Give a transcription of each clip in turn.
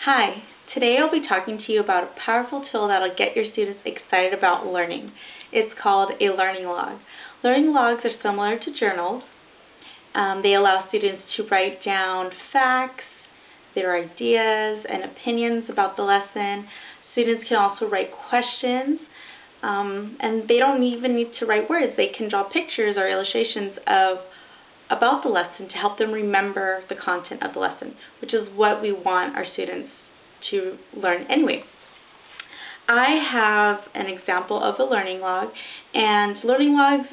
Hi, today I'll be talking to you about a powerful tool that will get your students excited about learning. It's called a learning log. Learning logs are similar to journals. They allow students to write down facts, their ideas, and opinions about the lesson. Students can also write questions, and they don't even need to write words. They can draw pictures or illustrations about the lesson to help them remember the content of the lesson, which is what we want our students to learn anyway. I have an example of a learning log, and learning logs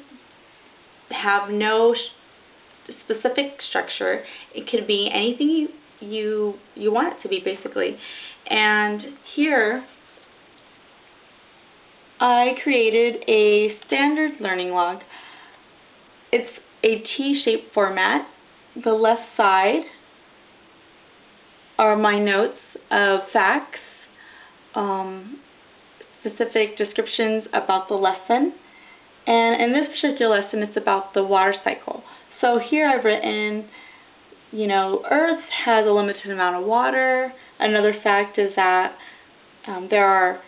have no specific structure. It could be anything you want it to be, basically. And here I created a standard learning log. It's a T-shaped format. The left side are my notes of facts, specific descriptions about the lesson, and in this particular lesson it's about the water cycle. So here I've written, Earth has a limited amount of water. Another fact is that there are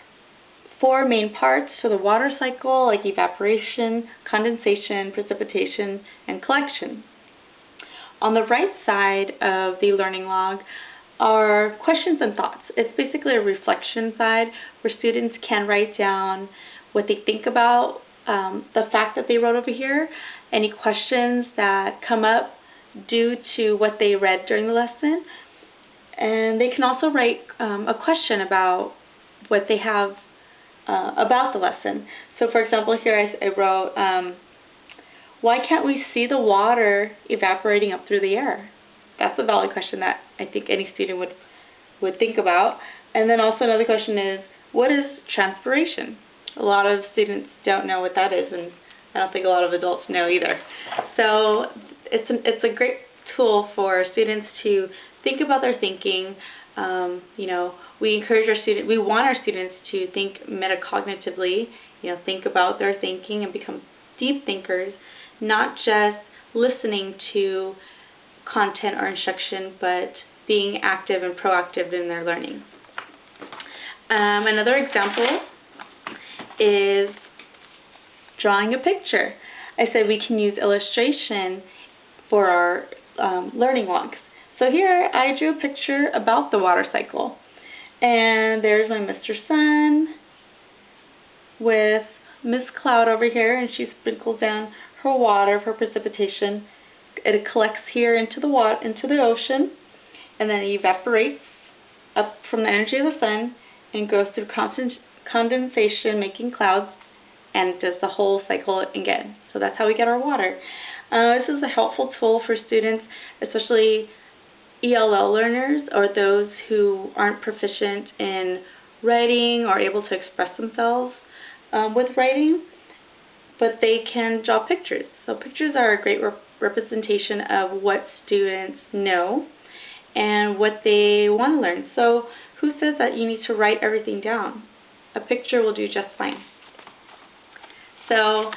4 main parts to the water cycle, like evaporation, condensation, precipitation, and collection. On the right side of the learning log are questions and thoughts. It's basically a reflection side where students can write down what they think about the fact that they wrote over here, any questions that come up due to what they read during the lesson, and they can also write a question about what they have about the lesson. So for example, here I wrote, why can't we see the water evaporating up through the air? That's a valid question that I think any student would think about. And then also another question is, what is transpiration? A lot of students don't know what that is, and I don't think a lot of adults know either. So it's a great tool for students to think about their thinking. We encourage we want our students to think metacognitively, think about their thinking and become deep thinkers, not just listening to content or instruction, but being active and proactive in their learning. Another example is drawing a picture. I said we can use illustration for our learning logs. So here I drew a picture about the water cycle. And there's my Mr. Sun with Miss Cloud over here, and she sprinkles down her water for precipitation. It collects here into the ocean, and then it evaporates up from the energy of the sun and goes through condensation, making clouds, and it does the whole cycle again. So that's how we get our water. This is a helpful tool for students, especially ELL learners or those who aren't proficient in writing or able to express themselves with writing, but they can draw pictures. So pictures are a great representation of what students know and what they want to learn. So who says that you need to write everything down? A picture will do just fine. So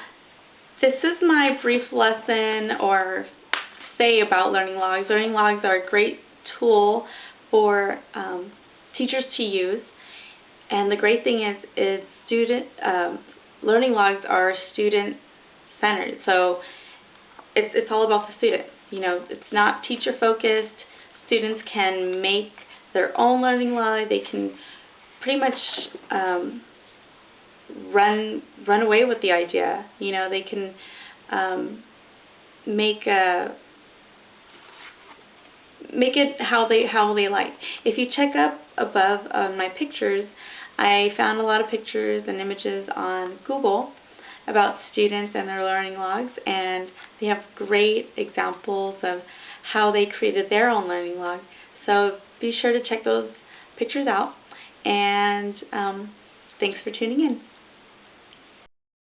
this is my brief lesson or say about learning logs. Learning logs are a great tool for teachers to use, and the great thing is learning logs are student-centered. So it's all about the students. It's not teacher-focused. Students can make their own learning log. They can pretty much run away with the idea. They can make it how they like. If you check up above my pictures, I found a lot of pictures and images on Google about students and their learning logs, and they have great examples of how they created their own learning log. So be sure to check those pictures out, and thanks for tuning in.